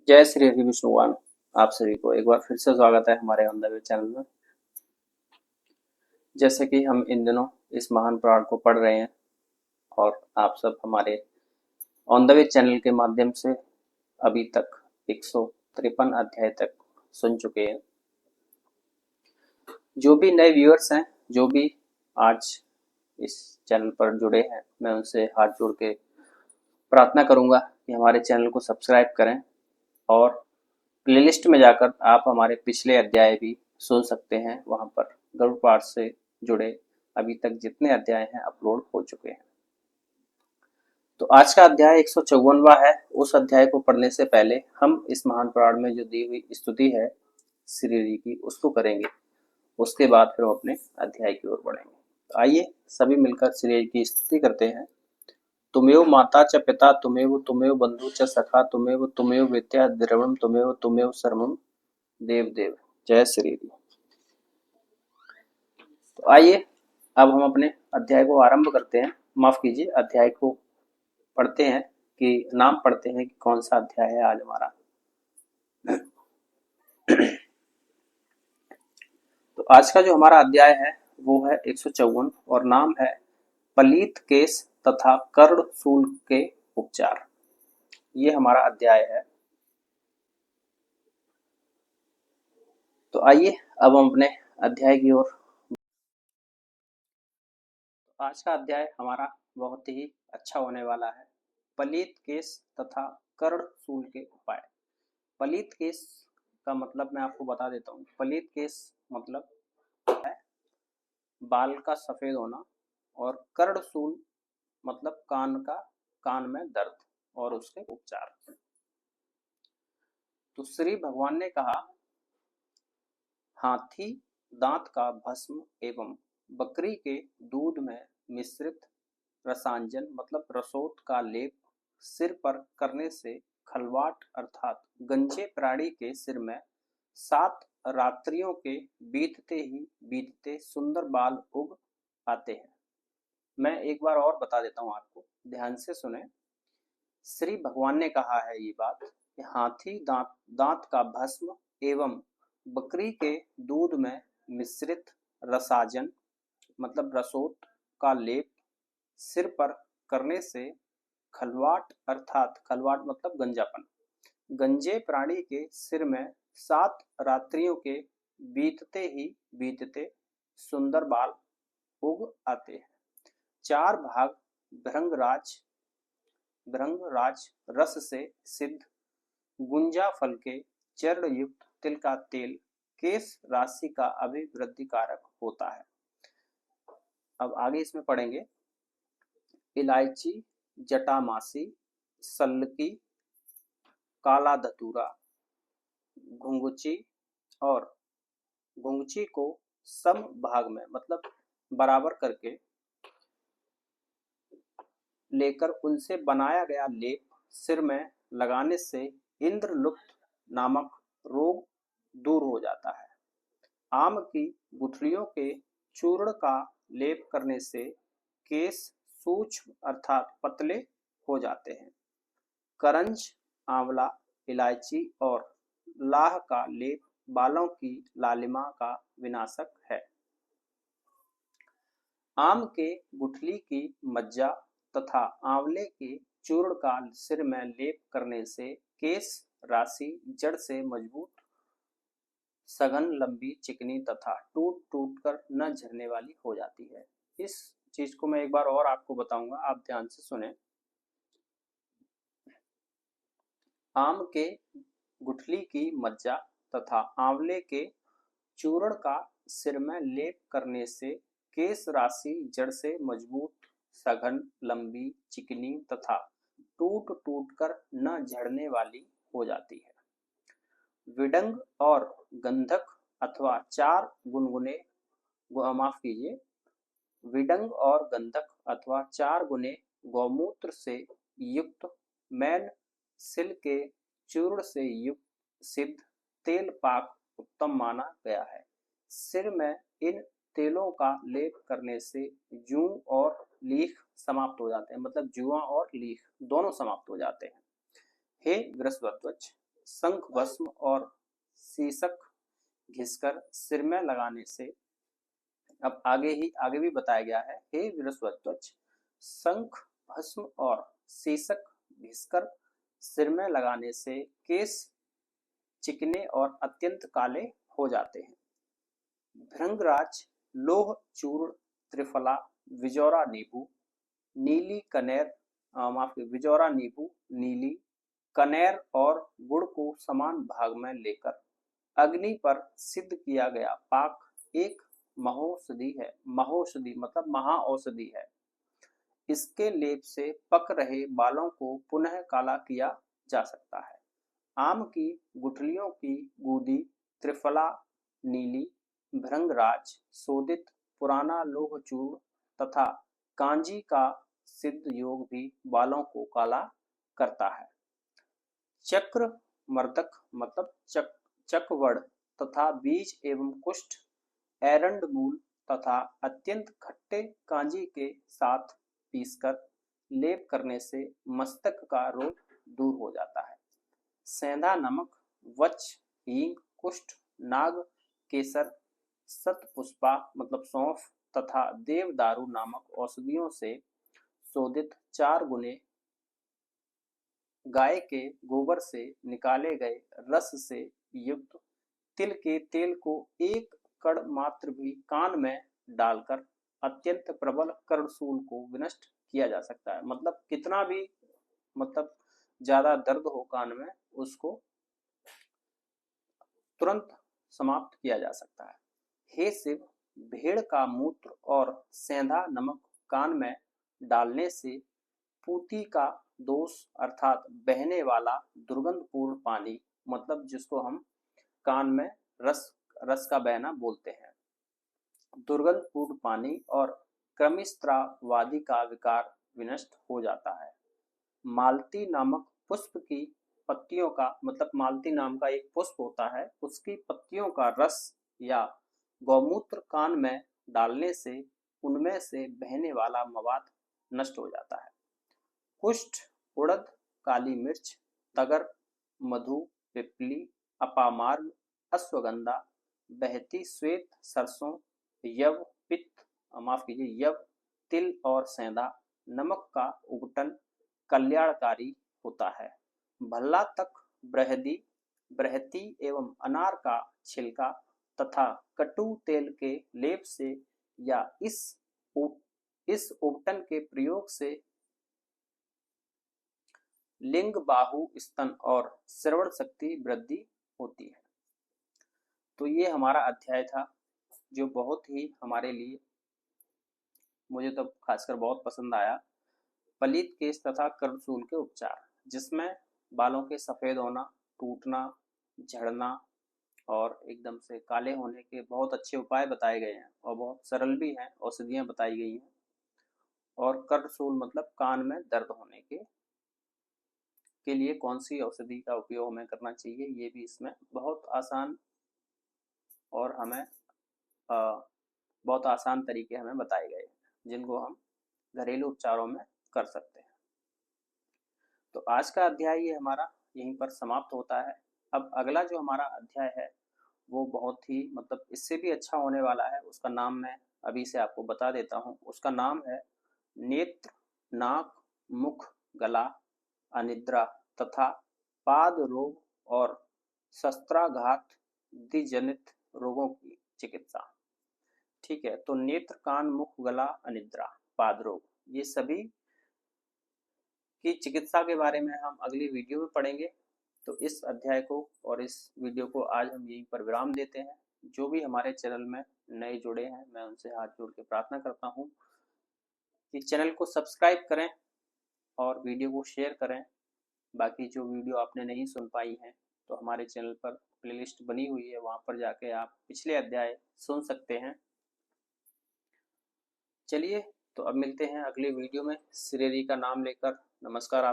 जय श्री हरि विष्णुवान। आप सभी को एक बार फिर से स्वागत है हमारे ऑन द वे चैनल में। जैसे कि हम इन दिनों इस महान पुराण को पढ़ रहे हैं और आप सब हमारे ऑन द वे चैनल के माध्यम से अभी तक 153 अध्याय तक सुन चुके हैं। जो भी नए व्यूअर्स हैं, जो भी आज इस चैनल पर जुड़े हैं, मैं उनसे हाथ जोड़ के प्रार्थना करूंगा कि हमारे चैनल को सब्सक्राइब करें और प्लेलिस्ट में जाकर आप हमारे पिछले अध्याय भी सुन सकते हैं। वहां पर गरुड़ पाठ से जुड़े अभी तक जितने अध्याय हैं अपलोड हो चुके हैं। तो आज का अध्याय 154वां है। उस अध्याय को पढ़ने से पहले हम इस महान पुराण में जो दी हुई स्तुति है श्री जी की, उसको करेंगे। उसके बाद फिर हम अपने अध्याय की ओर बढ़ेंगे। तो आइए सभी मिलकर श्री जी की स्तुति करते हैं। तुमेव माता च पिता तुमेव बंधु च सखा तुमेव विद्या द्रविणम तुमेव सर्वम देव देव। जय श्री जी। तो आइए अब हम अपने अध्याय को आरंभ करते हैं। माफ कीजिए, अध्याय को पढ़ते हैं कि नाम पढ़ते हैं कि कौन सा अध्याय है आज हमारा। तो आज का जो हमारा अध्याय है वो है 154 और नाम है पलीत केस तथा कर्ण शूल के उपचार। ये हमारा अध्याय है। तो आइए अब हम अपने अध्याय की ओर। आज का अध्याय हमारा बहुत ही अच्छा होने वाला है। पलीत केस तथा कर्ण शूल के उपाय। पलीत केस का मतलब मैं आपको बता देता हूँ। पलीत केस मतलब है बाल का सफेद होना, और कर्ण शूल मतलब कान में दर्द और उसके उपचार। तो श्री भगवान ने कहा, हाथी दांत का भस्म एवं बकरी के दूध में मिश्रित रसांजन मतलब रसोत का लेप सिर पर करने से खलवाट अर्थात गंजे प्राणी के सिर में 7 रात्रियों के बीतते ही बीतते सुंदर बाल उग आते हैं। मैं एक बार और बता देता हूं, आपको ध्यान से सुने। श्री भगवान ने कहा है ये बात कि हाथी दांत का भस्म एवं बकरी के दूध में मिश्रित रसाजन मतलब रसोत का लेप सिर पर करने से खलवाट अर्थात खलवाट मतलब गंजापन, गंजे प्राणी के सिर में 7 रात्रियों के बीतते ही बीतते सुंदर बाल उग आते हैं। 4 भाग भृंगराज रस से सिद्ध गुंजा फल के चरण युक्त तिल का तेल केस राशि का अभिवृद्धि कारक होता है। अब आगे इसमें पढ़ेंगे। इलायची, जटामासी, सल्लकी, काला धतूरा, घुंगची और घुंगची को सम भाग में मतलब बराबर करके लेकर उनसे बनाया गया लेप सिर में लगाने से इंद्रलुप्त नामक रोग दूर हो जाता है। आम की गुठलियों के चूर्ण का लेप करने से केस सूक्ष्म अर्थात पतले हो जाते हैं। करंज, आंवला, इलायची और लाह का लेप बालों की लालिमा का विनाशक है। आम के गुठली की मज्जा तथा आंवले के चूर्ण का सिर में लेप करने से केस राशि जड़ से मजबूत, सघन, लंबी, चिकनी तथा टूट टूट कर न झरने वाली हो जाती है। इस चीज को मैं एक बार और आपको बताऊंगा, आप ध्यान से सुने। आम के गुठली की मज्जा तथा आंवले के चूर्ण का सिर में लेप करने से केस राशि जड़ से मजबूत, सघन, लंबी, चिकनी तथा टूट टूट कर न झड़ने वाली हो जाती है। विडंग और गंधक अथवा 4 गुनगुने माफ कीजिए विडंग और गंधक अथवा 4 गुने गौमूत्र से युक्त मैन सिल के चूर्ण से युक्त सिद्ध तेल पाक उत्तम माना गया है। सिर में इन तेलों का लेप करने से जूं और लीख समाप्त हो जाते हैं, मतलब जुआ और लीख दोनों समाप्त हो जाते हैं। हे बृहस्पतिध्वज, शंख भस्म और शीशक घिसकर सिर में लगाने से, अब आगे भी बताया गया है, हे बृहस्पतिध्वज, शंख भस्म और शीशक घिसकर सिर में लगाने से केश चिकने और अत्यंत काले हो जाते हैं। भृंगराज लोह चूर्ण त्रिफला विजौरा नींबू नीली कनेर विजौरा नींबू नीली कनेर और गुड़ को समान भाग में लेकर अग्नि पर सिद्ध किया गया पाक एक महौषधि है। महौषधि मतलब महाऔषधि है। इसके लेप से पक रहे बालों को पुनः काला किया जा सकता है। आम की गुठलियों की गूदी त्रिफला नीली भृंगराज शोधित पुराना लोह चूर्ण तथा कांजी का सिद्ध योग भी बालों को काला करता है। चक्र मर्दक मतलब चकवड़ तथा बीज एवं कुष्ठ एरंड मूल तथा अत्यंत खट्टे कांजी के साथ पीसकर लेप करने से मस्तक का रोग दूर हो जाता है। सेंधा नमक वच हींग कुष्ठ नाग केसर सतपुष्पा मतलब सौंफ तथा देवदारू नामक औषधियों से शोधित 4 गुने गाय के गोबर से निकाले गए रस से युक्त तिल के तेल को 1 कण मात्र भी कान में डालकर अत्यंत प्रबल कर्णशूल को विनष्ट किया जा सकता है। मतलब कितना भी ज्यादा दर्द हो कान में, उसको तुरंत समाप्त किया जा सकता है। हे शिव, भेड़ का मूत्र और सेंधा नमक कान में डालने से पूती का दोष अर्थात बहने वाला दुर्गंधपूर्ण पानी, मतलब जिसको हम कान में रस का बहना बोलते हैं, दुर्गंधपूर्ण पानी और क्रमिस्त्रावादि का विकार विनष्ट हो जाता है। मालती नामक पुष्प की पत्तियों का मतलब मालती नाम का एक पुष्प होता है, उसकी पत्तियों का रस या गौमूत्र कान में डालने से उनमें से बहने वाला मवाद नष्ट हो जाता है। कुष्ठ उड़द काली मिर्च तगर मधु पिपली अपामार्ग अश्वगंधा बहती श्वेत सरसों यव पित्त यव तिल और सेंधा नमक का उबटन कल्याणकारी होता है। भल्ला तक बृहती एवं अनार का छिलका तथा कटु तेल के लेप से या इस उबटन के प्रयोग से लिंग बाहु स्तन और श्रवण शक्ति वृद्धि होती है। तो ये हमारा अध्याय था, जो बहुत ही हमारे लिए, मुझे तो खासकर बहुत पसंद आया, पलित केश तथा कर्णशूल के उपचार, जिसमें बालों के सफेद होना, टूटना, झड़ना और एकदम से काले होने के बहुत अच्छे उपाय बताए गए हैं और बहुत सरल भी हैं, औषधियां बताई गई हैं। और कर्णशूल मतलब कान में दर्द होने के लिए कौन सी औषधि का उपयोग हमें करना चाहिए, ये भी इसमें बहुत आसान और हमें बहुत आसान तरीके हमें बताए गए हैं, जिनको हम घरेलू उपचारों में कर सकते हैं। तो आज का अध्याय ये हमारा यहीं पर समाप्त होता है। अब अगला जो हमारा अध्याय है वो बहुत ही इससे भी अच्छा होने वाला है। उसका नाम मैं अभी से आपको बता देता हूँ। उसका नाम है नेत्र नाक मुख गला अनिद्रा तथा पाद रोग और शस्त्राघात जनित रोगों की चिकित्सा। ठीक है, तो नेत्र कान मुख गला अनिद्रा पाद रोग, ये सभी की चिकित्सा के बारे में हम अगली वीडियो में पढ़ेंगे। तो इस अध्याय को और इस वीडियो को आज हम यहीं पर विराम देते हैं। जो भी हमारे चैनल में नए जुड़े हैं, मैं उनसे हाथ जोड़ के प्रार्थना करता हूँ कि चैनल को सब्सक्राइब करें और वीडियो को शेयर करें। बाकी जो वीडियो आपने नहीं सुन पाई हैं, तो हमारे चैनल पर प्लेलिस्ट बनी हुई है, वहाँ पर जाके आप पिछले अध्याय सुन सकते हैं। चलिए, तो अब मिलते हैं अगले वीडियो में श्री हरि का नाम लेकर। नमस्कार।